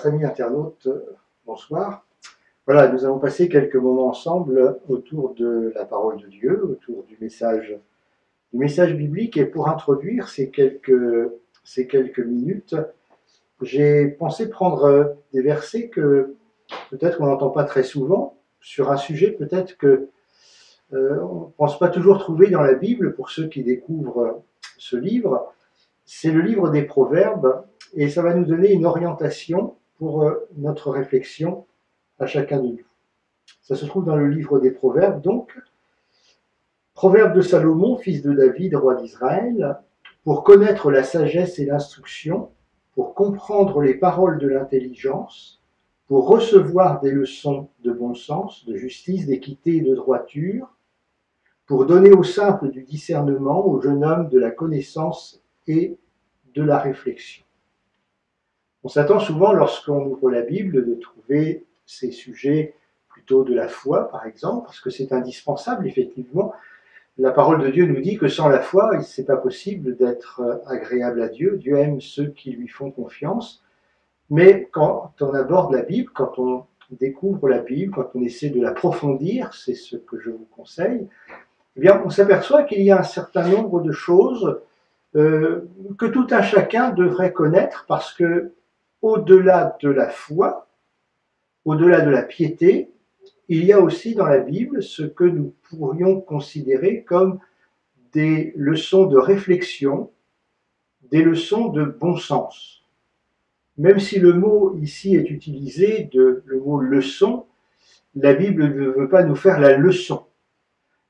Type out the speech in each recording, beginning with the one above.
chers amis internautes, bonsoir. Voilà, nous avons passé quelques moments ensemble autour de la parole de Dieu, autour du message biblique. Et pour introduire ces quelques minutes, j'ai pensé prendre des versets que peut-être on n'entend pas très souvent, sur un sujet peut-être que on ne pense pas toujours trouver dans la Bible pour ceux qui découvrent ce livre. C'est le livre des Proverbes et ça va nous donner une orientation pour notre réflexion à chacun de nous. Ça se trouve dans le livre des Proverbes, donc. Proverbe de Salomon, fils de David, roi d'Israël, pour connaître la sagesse et l'instruction, pour comprendre les paroles de l'intelligence, pour recevoir des leçons de bon sens, de justice, d'équité et de droiture, pour donner aux simples du discernement, aux jeunes hommes de la connaissance et de la réflexion. On s'attend souvent, lorsqu'on ouvre la Bible, de trouver ces sujets plutôt de la foi, par exemple, parce que c'est indispensable, effectivement. La parole de Dieu nous dit que sans la foi, ce n'est pas possible d'être agréable à Dieu. Dieu aime ceux qui lui font confiance. Mais quand on aborde la Bible, quand on découvre la Bible, quand on essaie de l'approfondir, c'est ce que je vous conseille, eh bien, on s'aperçoit qu'il y a un certain nombre de choses que tout un chacun devrait connaître parce que, au-delà de la foi, au-delà de la piété, il y a aussi dans la Bible ce que nous pourrions considérer comme des leçons de réflexion, des leçons de bon sens. Même si le mot ici est utilisé, le mot leçon, la Bible ne veut pas nous faire la leçon.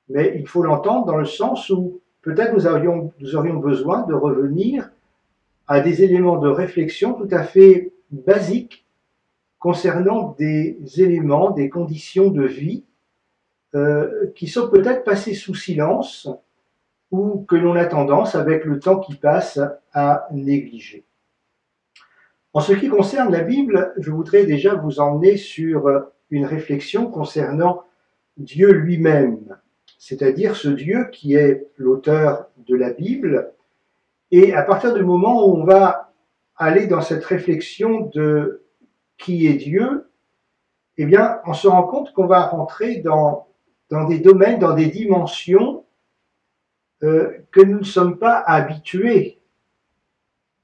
Mais il faut l'entendre dans le sens où peut-être nous aurions besoin de revenir à des éléments de réflexion tout à fait basiques concernant des éléments, des conditions de vie qui sont peut-être passés sous silence ou que l'on a tendance, avec le temps qui passe, à négliger. En ce qui concerne la Bible, je voudrais déjà vous emmener sur une réflexion concernant Dieu lui-même, c'est-à-dire ce Dieu qui est l'auteur de la Bible. Et à partir du moment où on va aller dans cette réflexion de qui est Dieu, eh bien, on se rend compte qu'on va rentrer dans des domaines, dans des dimensions que nous ne sommes pas habitués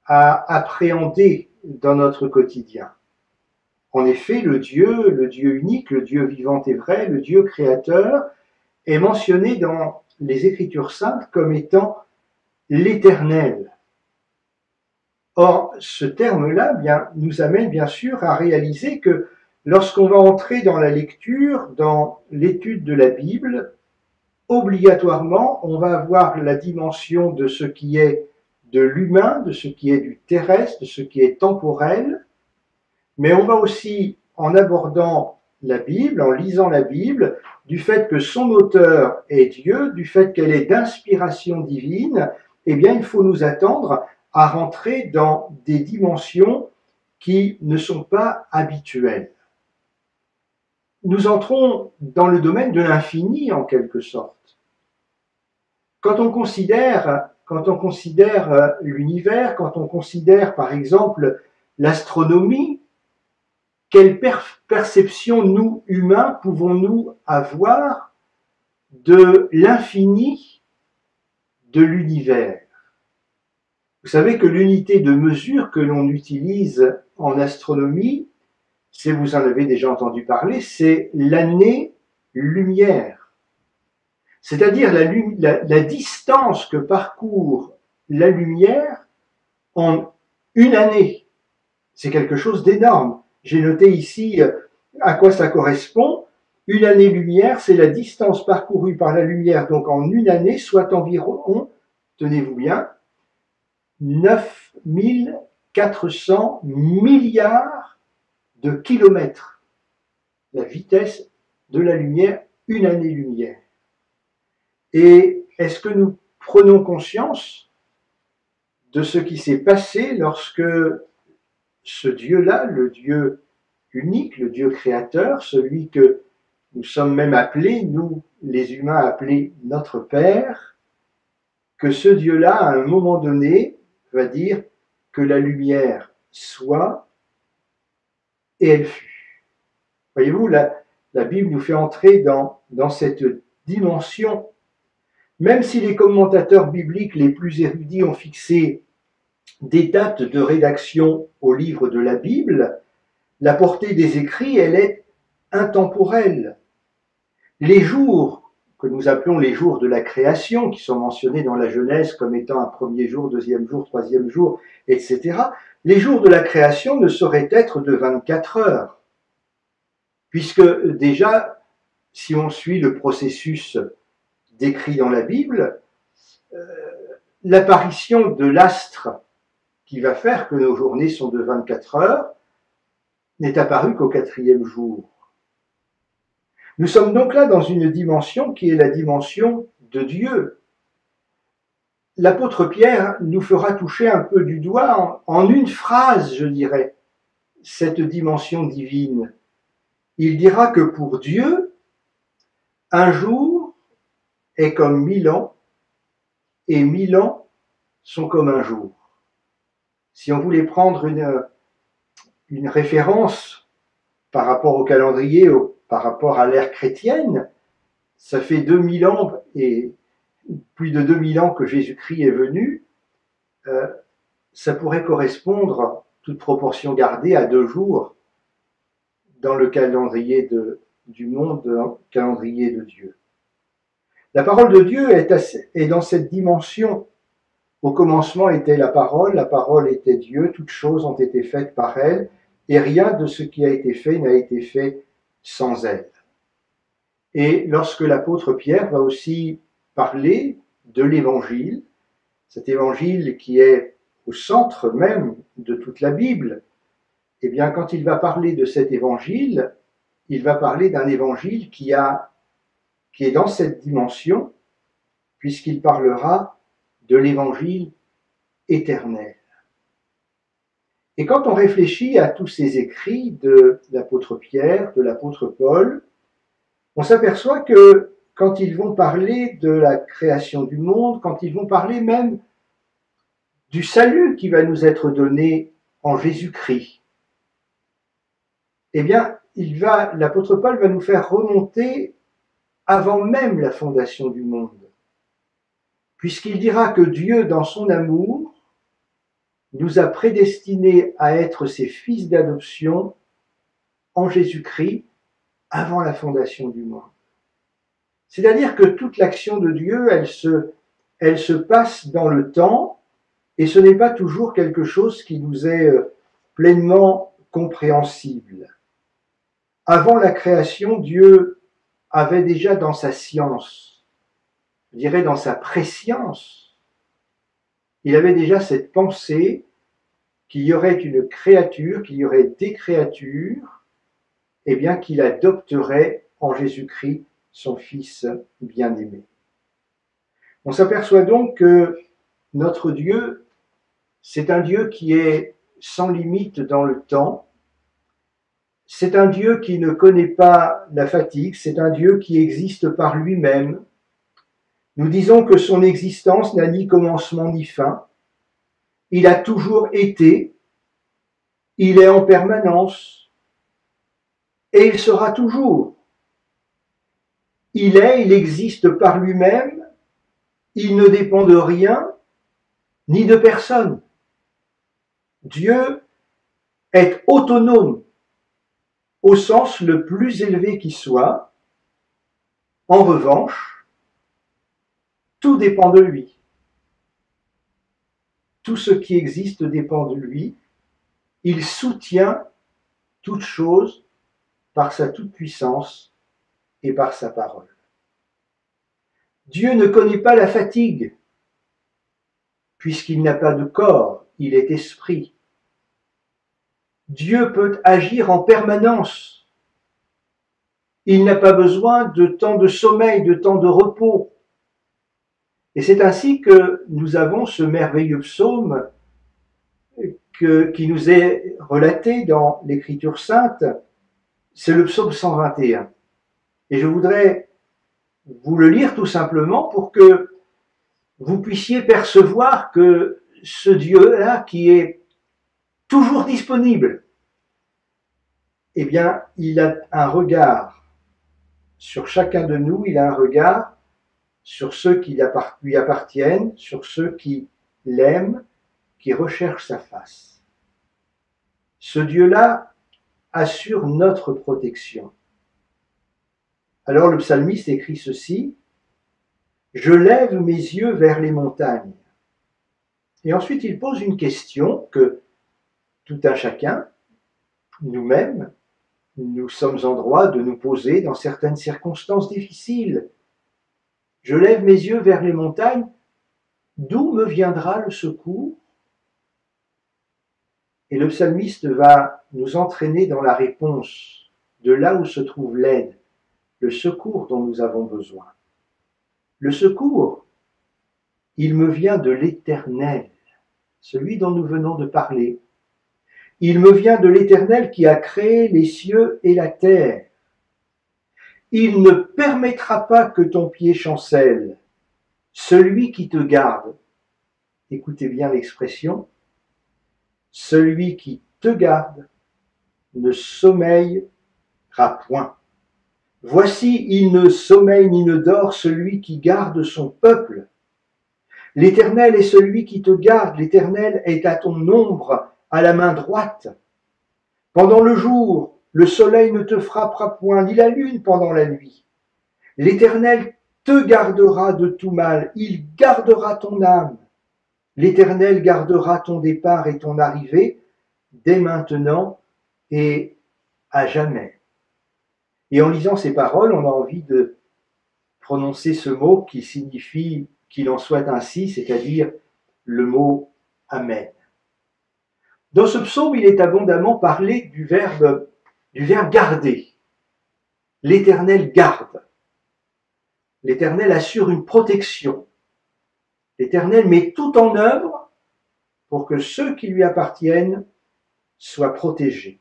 à appréhender dans notre quotidien. En effet, le Dieu unique, le Dieu vivant et vrai, le Dieu créateur, est mentionné dans les Écritures saintes comme étant l'Éternel. Or, ce terme-là nous amène bien sûr à réaliser que lorsqu'on va entrer dans la lecture, dans l'étude de la Bible, obligatoirement, on va avoir la dimension de ce qui est de l'humain, de ce qui est du terrestre, de ce qui est temporel, mais on va aussi, en abordant la Bible, en lisant la Bible, du fait que son auteur est Dieu, du fait qu'elle est d'inspiration divine, eh bien, il faut nous attendre à rentrer dans des dimensions qui ne sont pas habituelles. Nous entrons dans le domaine de l'infini, en quelque sorte. Quand on considère l'univers, quand on considère, par exemple, l'astronomie, quelle perception, nous, humains, pouvons-nous avoir de l'infini de l'univers? Vous savez que l'unité de mesure que l'on utilise en astronomie, si vous en avez déjà entendu parler, c'est l'année-lumière. C'est-à-dire la distance que parcourt la lumière en une année. C'est quelque chose d'énorme. J'ai noté ici à quoi ça correspond. Une année-lumière, c'est la distance parcourue par la lumière, donc en une année, soit environ, tenez-vous bien, 9400 milliards de kilomètres. La vitesse de la lumière, une année-lumière. Et est-ce que nous prenons conscience de ce qui s'est passé lorsque ce Dieu-là, le Dieu unique, le Dieu créateur, celui que nous sommes même appelés, nous les humains appelés notre Père, que ce Dieu-là, à un moment donné, va dire que la lumière soit, et elle fut. Voyez-vous, la Bible nous fait entrer dans cette dimension. Même si les commentateurs bibliques les plus érudits ont fixé des dates de rédaction au livre de la Bible, la portée des écrits, elle est intemporelle. Les jours que nous appelons les jours de la création, qui sont mentionnés dans la Genèse comme étant un premier jour, deuxième jour, troisième jour, etc., les jours de la création ne sauraient être de 24 heures. Puisque déjà, si on suit le processus décrit dans la Bible, l'apparition de l'astre qui va faire que nos journées sont de 24 heures n'est apparue qu'au 4e jour. Nous sommes donc là dans une dimension qui est la dimension de Dieu. L'apôtre Pierre nous fera toucher un peu du doigt, en une phrase, je dirais, cette dimension divine. Il dira que pour Dieu, un jour est comme 1000 ans, et 1000 ans sont comme un jour. Si on voulait prendre une référence par rapport au calendrier, par rapport à l'ère chrétienne, ça fait 2000 ans et plus de 2000 ans que Jésus-Christ est venu, ça pourrait correspondre, toute proportion gardée, à 2 jours dans le calendrier du monde, dans le calendrier de Dieu. La parole de Dieu est dans cette dimension. Au commencement était la parole était Dieu, toutes choses ont été faites par elle, et rien de ce qui a été fait n'a été fait sans elle. Et lorsque l'apôtre Pierre va aussi parler de l'Évangile, cet Évangile qui est au centre même de toute la Bible, eh bien quand il va parler de cet Évangile, il va parler d'un Évangile qui est dans cette dimension, puisqu'il parlera de l'Évangile éternel. Et quand on réfléchit à tous ces écrits de l'apôtre Pierre, de l'apôtre Paul, on s'aperçoit que quand ils vont parler de la création du monde, quand ils vont parler même du salut qui va nous être donné en Jésus-Christ, eh bien, l'apôtre Paul va nous faire remonter avant même la fondation du monde, puisqu'il dira que Dieu, dans son amour, nous a prédestinés à être ses fils d'adoption en Jésus-Christ avant la fondation du monde. C'est-à-dire que toute l'action de Dieu, elle se passe dans le temps, et ce n'est pas toujours quelque chose qui nous est pleinement compréhensible. Avant la création, Dieu avait déjà dans sa science, je dirais dans sa préscience, il avait déjà cette pensée qu'il y aurait une créature, qu'il y aurait des créatures, et bien qu'il adopterait en Jésus-Christ son Fils bien-aimé. On s'aperçoit donc que notre Dieu, c'est un Dieu qui est sans limite dans le temps, c'est un Dieu qui ne connaît pas la fatigue, c'est un Dieu qui existe par lui-même. Nous disons que son existence n'a ni commencement ni fin. Il a toujours été, il est en permanence, et il sera toujours. Il existe par lui-même, il ne dépend de rien, ni de personne. Dieu est autonome, au sens le plus élevé qui soit. En revanche, tout dépend de lui. Tout ce qui existe dépend de lui. Il soutient toute chose par sa toute-puissance et par sa parole. Dieu ne connaît pas la fatigue, puisqu'il n'a pas de corps, il est esprit. Dieu peut agir en permanence. Il n'a pas besoin de temps de sommeil, de temps de repos. Et c'est ainsi que nous avons ce merveilleux psaume qui nous est relaté dans l'Écriture sainte, c'est le psaume 121. Et je voudrais vous le lire tout simplement pour que vous puissiez percevoir que ce Dieu-là qui est toujours disponible, eh bien, il a un regard sur chacun de nous, il a un regard sur ceux qui lui appartiennent, sur ceux qui l'aiment, qui recherchent sa face. Ce Dieu-là assure notre protection. Alors le psalmiste écrit ceci: « Je lève mes yeux vers les montagnes. » Et ensuite il pose une question que tout un chacun, nous-mêmes, nous sommes en droit de nous poser dans certaines circonstances difficiles. Je lève mes yeux vers les montagnes, d'où me viendra le secours? Et le psalmiste va nous entraîner dans la réponse de là où se trouve l'aide, le secours dont nous avons besoin. Le secours, il me vient de l'Éternel, celui dont nous venons de parler. Il me vient de l'Éternel qui a créé les cieux et la terre. Il ne permettra pas que ton pied chancelle, celui qui te garde. Écoutez bien l'expression, celui qui te garde ne sommeillera point. Voici, il ne sommeille ni ne dort celui qui garde son peuple. L'Éternel est celui qui te garde, l'Éternel est à ton ombre, à la main droite. Pendant le jour, le soleil ne te frappera point, ni la lune pendant la nuit. L'Éternel te gardera de tout mal, il gardera ton âme. L'Éternel gardera ton départ et ton arrivée, dès maintenant et à jamais. Et en lisant ces paroles, on a envie de prononcer ce mot qui signifie qu'il en soit ainsi, c'est-à-dire le mot Amen. Dans ce psaume, il est abondamment parlé du verbe garder. L'Éternel garde. L'Éternel assure une protection. L'Éternel met tout en œuvre pour que ceux qui lui appartiennent soient protégés.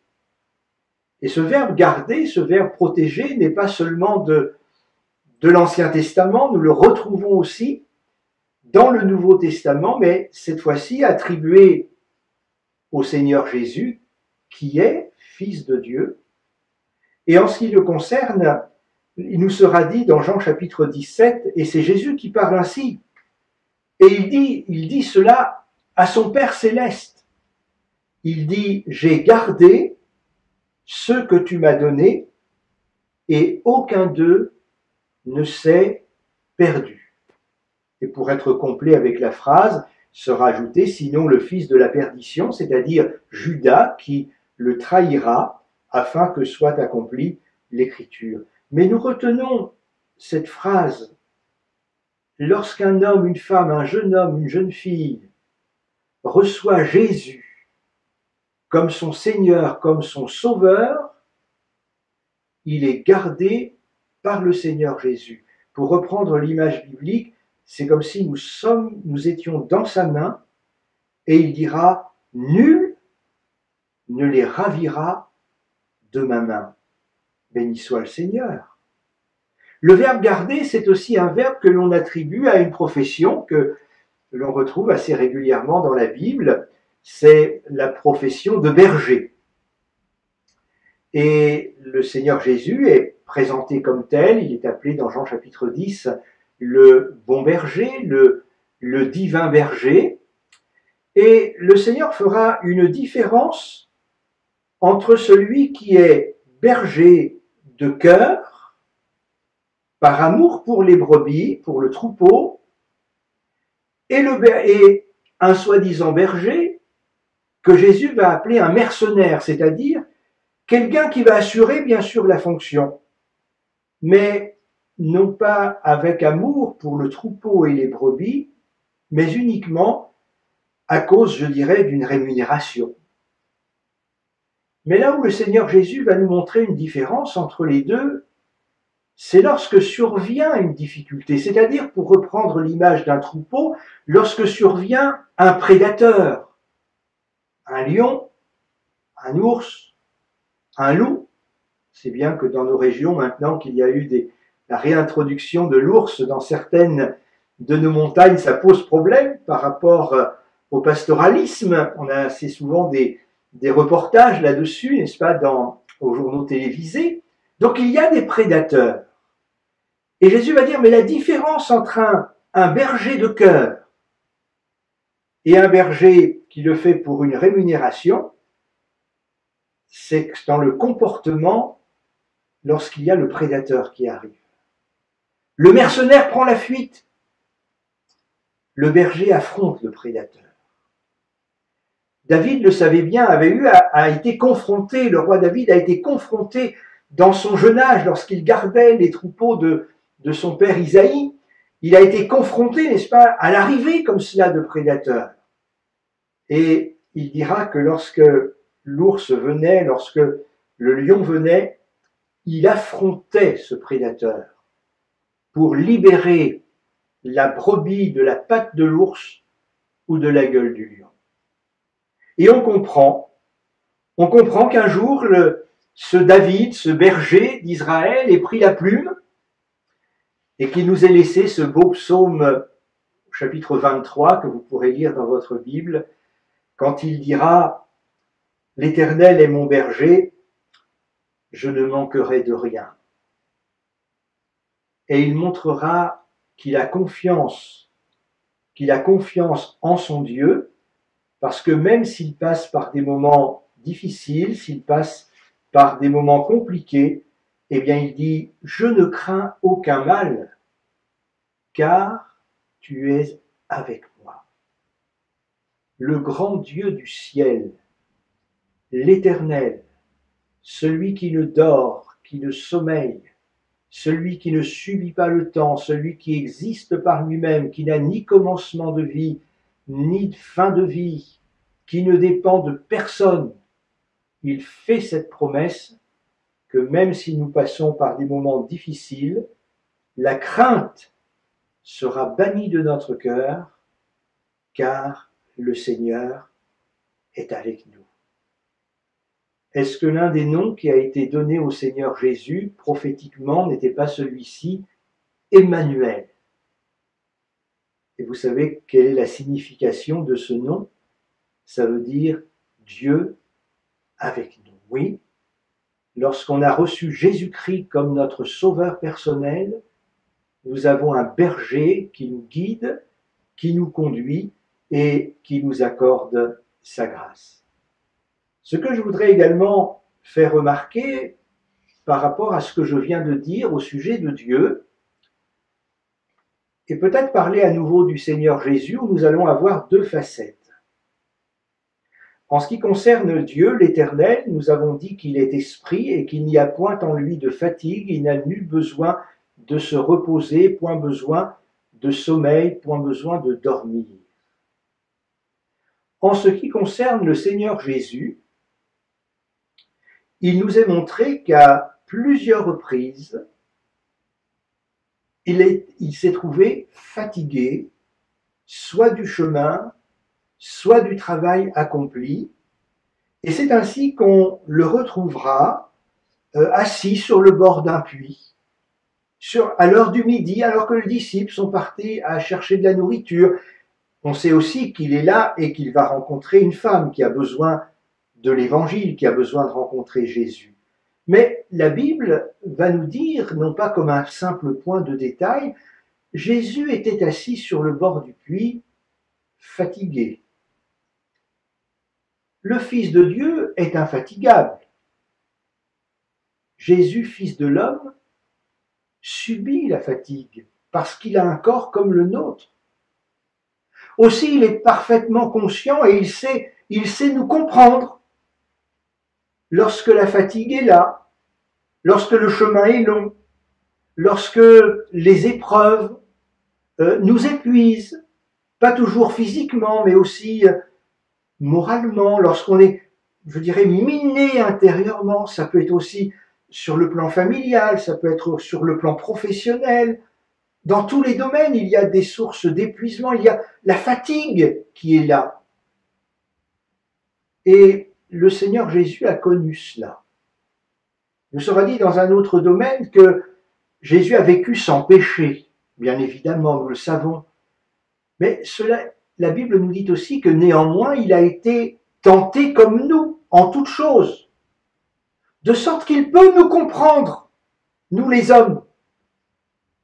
Et ce verbe garder, ce verbe protéger, n'est pas seulement de l'Ancien Testament, nous le retrouvons aussi dans le Nouveau Testament, mais cette fois-ci attribué au Seigneur Jésus, qui est Fils de Dieu. Et en ce qui le concerne, il nous sera dit dans Jean chapitre 17, et c'est Jésus qui parle ainsi, et il dit cela à son Père céleste. Il dit, j'ai gardé ceux que tu m'as donnés, et aucun d'eux ne s'est perdu. Et pour être complet avec la phrase, sera ajouté, sinon le fils de la perdition, c'est-à-dire Judas, qui le trahira, afin que soit accomplie l'écriture. Mais nous retenons cette phrase: lorsqu'un homme, une femme, un jeune homme, une jeune fille reçoit Jésus comme son Seigneur, comme son Sauveur, il est gardé par le Seigneur Jésus. Pour reprendre l'image biblique, c'est comme si nous étions dans sa main, et il dira, nul ne les ravira de ma main. Béni soit le Seigneur. Le verbe garder, c'est aussi un verbe que l'on attribue à une profession que l'on retrouve assez régulièrement dans la Bible, c'est la profession de berger. Et le Seigneur Jésus est présenté comme tel, il est appelé dans Jean chapitre 10 le bon berger, le divin berger, et le Seigneur fera une différence entre celui qui est berger de cœur, par amour pour les brebis, pour le troupeau, et un soi-disant berger que Jésus va appeler un mercenaire, c'est-à-dire quelqu'un qui va assurer bien sûr la fonction, mais non pas avec amour pour le troupeau et les brebis, mais uniquement à cause, je dirais, d'une rémunération. Mais là où le Seigneur Jésus va nous montrer une différence entre les deux, c'est lorsque survient une difficulté, c'est-à-dire, pour reprendre l'image d'un troupeau, lorsque survient un prédateur, un lion, un ours, un loup. C'est bien que dans nos régions, maintenant qu'il y a eu la réintroduction de l'ours dans certaines de nos montagnes, ça pose problème par rapport au pastoralisme. On a assez souvent des reportages là-dessus, n'est-ce pas, dans aux journaux télévisés. Donc il y a des prédateurs. Et Jésus va dire, mais la différence entre un berger de cœur et un berger qui le fait pour une rémunération, c'est que dans le comportement lorsqu'il y a le prédateur qui arrive. Le mercenaire prend la fuite. Le berger affronte le prédateur. David le savait bien, a été confronté, le roi David a été confronté dans son jeune âge, lorsqu'il gardait les troupeaux de son père Isaïe, il a été confronté, n'est-ce pas, à l'arrivée comme cela de prédateurs. Et il dira que lorsque l'ours venait, lorsque le lion venait, il affrontait ce prédateur pour libérer la brebis de la patte de l'ours ou de la gueule du lion. Et on comprend qu'un jour, ce David, ce berger d'Israël, ait pris la plume et qu'il nous ait laissé ce beau psaume, chapitre 23, que vous pourrez lire dans votre Bible, quand il dira « L'Éternel est mon berger, je ne manquerai de rien. » Et il montrera qu'il a confiance en son Dieu, parce que même s'il passe par des moments difficiles, s'il passe par des moments compliqués, eh bien il dit « Je ne crains aucun mal, car tu es avec moi. » Le grand Dieu du ciel, l'Éternel, celui qui ne dort, qui ne sommeille, celui qui ne subit pas le temps, celui qui existe par lui-même, qui n'a ni commencement de vie, ni fin de vie, qui ne dépend de personne, il fait cette promesse que même si nous passons par des moments difficiles, la crainte sera bannie de notre cœur, car le Seigneur est avec nous. Est-ce que l'un des noms qui a été donné au Seigneur Jésus prophétiquement n'était pas celui-ci, Emmanuel? Et vous savez quelle est la signification de ce nom? Ça veut dire Dieu avec nous. Oui, lorsqu'on a reçu Jésus-Christ comme notre sauveur personnel, nous avons un berger qui nous guide, qui nous conduit et qui nous accorde sa grâce. Ce que je voudrais également faire remarquer par rapport à ce que je viens de dire au sujet de Dieu, et peut-être parler à nouveau du Seigneur Jésus, où nous allons avoir deux facettes. En ce qui concerne Dieu, l'Éternel, nous avons dit qu'il est esprit et qu'il n'y a point en lui de fatigue, il n'a nul besoin de se reposer, point besoin de sommeil, point besoin de dormir. En ce qui concerne le Seigneur Jésus, il nous est montré qu'à plusieurs reprises, il s'est trouvé fatigué, soit du chemin, soit du travail accompli, et c'est ainsi qu'on le retrouvera assis sur le bord d'un puits, à l'heure du midi, alors que les disciples sont partis à chercher de la nourriture. On sait aussi qu'il est là et qu'il va rencontrer une femme qui a besoin de l'évangile, qui a besoin de rencontrer Jésus. Mais la Bible va nous dire, non pas comme un simple point de détail, Jésus était assis sur le bord du puits, fatigué. Le Fils de Dieu est infatigable. Jésus, Fils de l'homme, subit la fatigue parce qu'il a un corps comme le nôtre. Aussi, il est parfaitement conscient et il sait nous comprendre lorsque la fatigue est là, lorsque le chemin est long, lorsque les épreuves nous épuisent, pas toujours physiquement, mais aussi moralement, lorsqu'on est, je dirais, miné intérieurement. Ça peut être aussi sur le plan familial, ça peut être sur le plan professionnel. Dans tous les domaines, il y a des sources d'épuisement, il y a la fatigue qui est là. Et le Seigneur Jésus a connu cela. Il nous sera dit dans un autre domaine que Jésus a vécu sans péché. Bien évidemment, nous le savons. Mais la Bible nous dit aussi que néanmoins, il a été tenté comme nous, en toutes choses. de sorte qu'il peut nous comprendre, nous les hommes,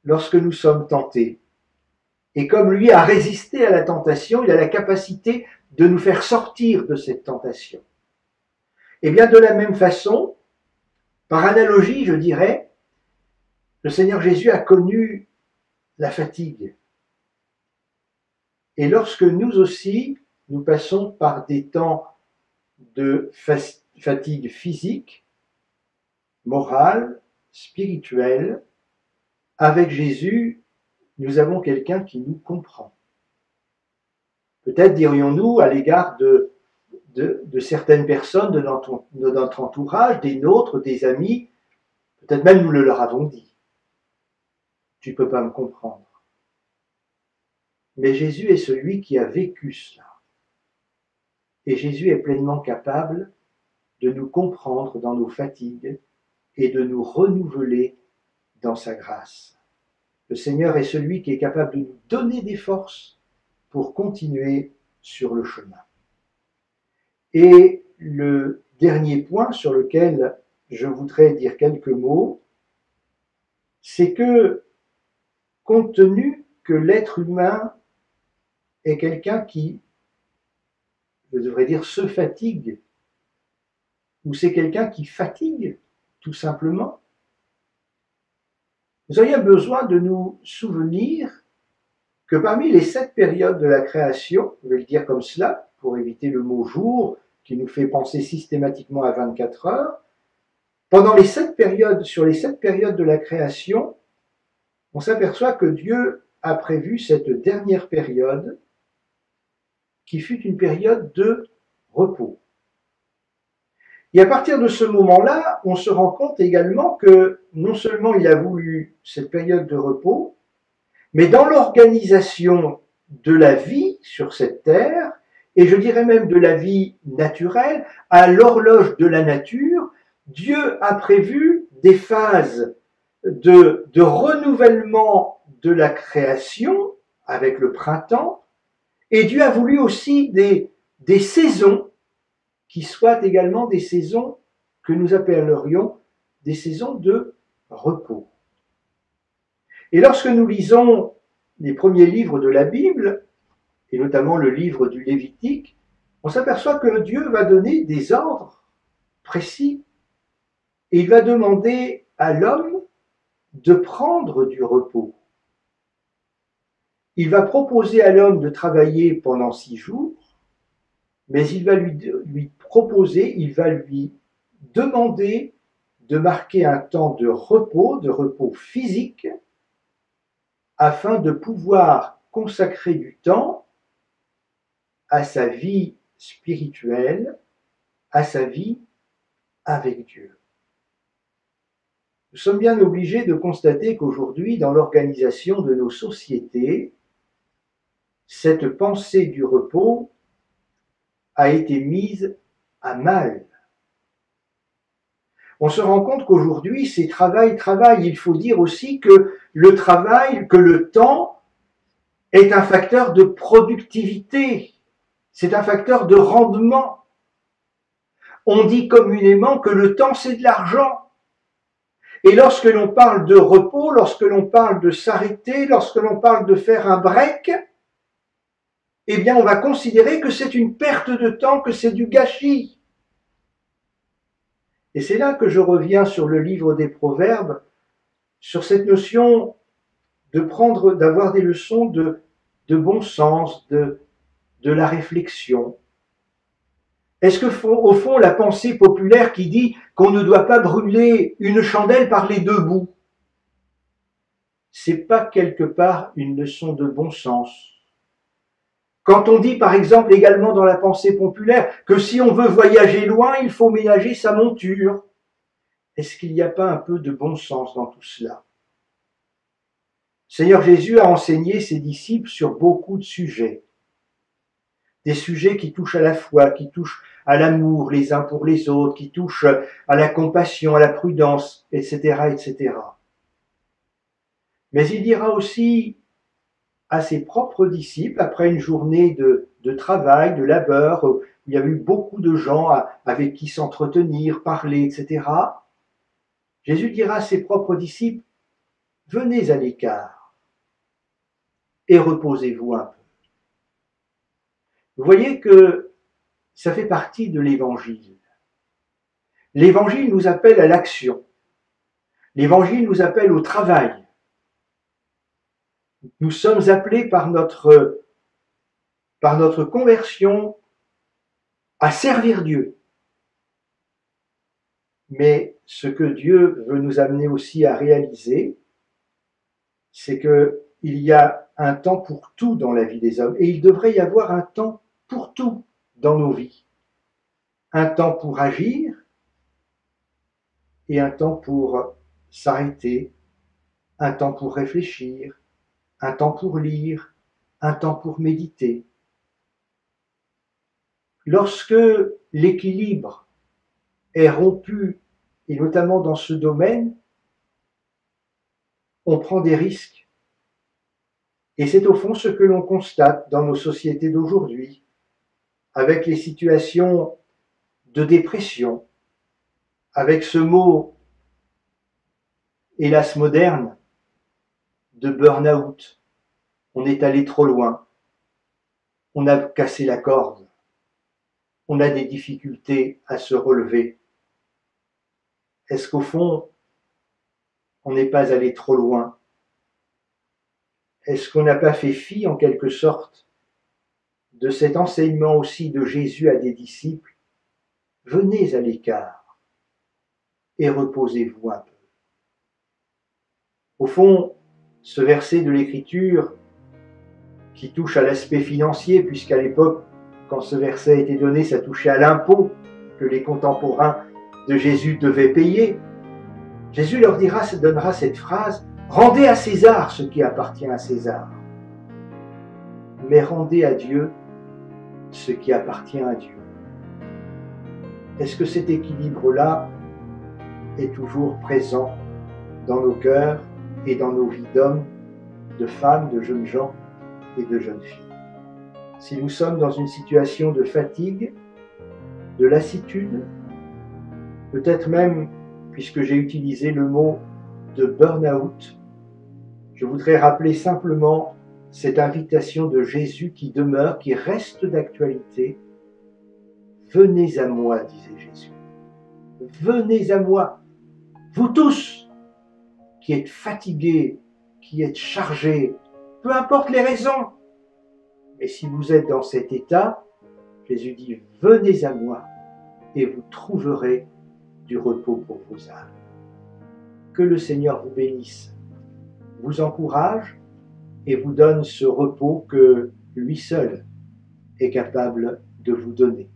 lorsque nous sommes tentés. Et comme lui a résisté à la tentation, il a la capacité de nous faire sortir de cette tentation. Et bien de la même façon, par analogie, je dirais, le Seigneur Jésus a connu la fatigue. Et lorsque nous aussi, nous passons par des temps de fatigue physique, morale, spirituelle, avec Jésus, nous avons quelqu'un qui nous comprend. Peut-être dirions-nous à l'égard de certaines personnes de notre entourage, des nôtres, des amis, peut-être même nous le leur avons dit. Tu ne peux pas me comprendre. Mais Jésus est celui qui a vécu cela. Et Jésus est pleinement capable de nous comprendre dans nos fatigues et de nous renouveler dans sa grâce. Le Seigneur est celui qui est capable de nous donner des forces pour continuer sur le chemin. Et le dernier point sur lequel je voudrais dire quelques mots, c'est que, compte tenu que l'être humain est quelqu'un qui, je devrais dire, se fatigue, ou c'est quelqu'un qui fatigue, tout simplement, nous aurions besoin de nous souvenir que parmi les 7 périodes de la création, je vais le dire comme cela, pour éviter le mot jour, qui nous fait penser systématiquement à 24 heures, pendant les 7 périodes, sur les 7 périodes de la création, on s'aperçoit que Dieu a prévu cette dernière période qui fut une période de repos. Et à partir de ce moment-là, on se rend compte également que non seulement il a voulu cette période de repos, mais dans l'organisation de la vie sur cette terre, et je dirais même de la vie naturelle, à l'horloge de la nature, Dieu a prévu des phases de renouvellement de la création avec le printemps, et Dieu a voulu aussi des saisons qui soient également des saisons que nous appellerions des saisons de repos. Et lorsque nous lisons les premiers livres de la Bible, et notamment le livre du Lévitique, on s'aperçoit que Dieu va donner des ordres précis et il va demander à l'homme de prendre du repos. Il va proposer à l'homme de travailler pendant 6 jours, mais il va lui proposer, il va lui demander de marquer un temps de repos physique, afin de pouvoir consacrer du temps à sa vie spirituelle, à sa vie avec Dieu. Nous sommes bien obligés de constater qu'aujourd'hui, dans l'organisation de nos sociétés, cette pensée du repos a été mise à mal. On se rend compte qu'aujourd'hui, c'est travail. Il faut dire aussi que le travail, que le temps est un facteur de productivité, c'est un facteur de rendement. On dit communément que le temps, c'est de l'argent. Et lorsque l'on parle de repos, lorsque l'on parle de s'arrêter, lorsque l'on parle de faire un break, eh bien, on va considérer que c'est une perte de temps, que c'est du gâchis. Et c'est là que je reviens sur le livre des Proverbes, sur cette notion d'avoir des leçons de bon sens, de la réflexion. Est-ce que, au fond, la pensée populaire qui dit qu'on ne doit pas brûler une chandelle par les 2 bouts, c'est pas quelque part une leçon de bon sens? Quand on dit, par exemple, également dans la pensée populaire, que si on veut voyager loin, il faut ménager sa monture, est-ce qu'il n'y a pas un peu de bon sens dans tout cela? Seigneur Jésus a enseigné ses disciples sur beaucoup de sujets. Des sujets qui touchent à la foi, qui touchent à l'amour les uns pour les autres, qui touchent à la compassion, à la prudence, etc., etc. Mais il dira aussi à ses propres disciples, après une journée de travail, de labeur, il y a eu beaucoup de gens avec qui s'entretenir, parler, etc. Jésus dira à ses propres disciples, venez à l'écart et reposez-vous un peu. Vous voyez que ça fait partie de l'Évangile. L'Évangile nous appelle à l'action. L'Évangile nous appelle au travail. Nous sommes appelés par notre conversion à servir Dieu. Mais ce que Dieu veut nous amener aussi à réaliser, c'est qu'il y a un temps pour tout dans la vie des hommes. Et il devrait y avoir un temps pour tout dans nos vies. Un temps pour agir et un temps pour s'arrêter, un temps pour réfléchir, un temps pour lire, un temps pour méditer. Lorsque l'équilibre est rompu, et notamment dans ce domaine, on prend des risques. Et c'est au fond ce que l'on constate dans nos sociétés d'aujourd'hui, avec les situations de dépression, avec ce mot, hélas moderne, de burn-out. On est allé trop loin, on a cassé la corde, on a des difficultés à se relever. Est-ce qu'au fond, on n'est pas allé trop loin? Est-ce qu'on n'a pas fait fi, en quelque sorte, de cet enseignement aussi de Jésus à des disciples? Venez à l'écart et reposez-vous un peu. Au fond, ce verset de l'Écriture qui touche à l'aspect financier, puisqu'à l'époque, quand ce verset a été donné, ça touchait à l'impôt que les contemporains de Jésus devaient payer. Jésus leur donnera cette phrase, « Rendez à César ce qui appartient à César, mais rendez à Dieu ce qui appartient à Dieu. » Est-ce que cet équilibre-là est toujours présent dans nos cœurs et dans nos vies d'hommes, de femmes, de jeunes gens et de jeunes filles? Si nous sommes dans une situation de fatigue, de lassitude, peut-être même, puisque j'ai utilisé le mot de burn-out, je voudrais rappeler simplement cette invitation de Jésus qui demeure, qui reste d'actualité. Venez à moi, disait Jésus. Venez à moi, vous tous qui êtes fatigués, qui êtes chargés, peu importe les raisons. Mais si vous êtes dans cet état, Jésus dit, venez à moi et vous trouverez du repos pour vos âmes. Que le Seigneur vous bénisse, vous encourage et vous donne ce repos que lui seul est capable de vous donner.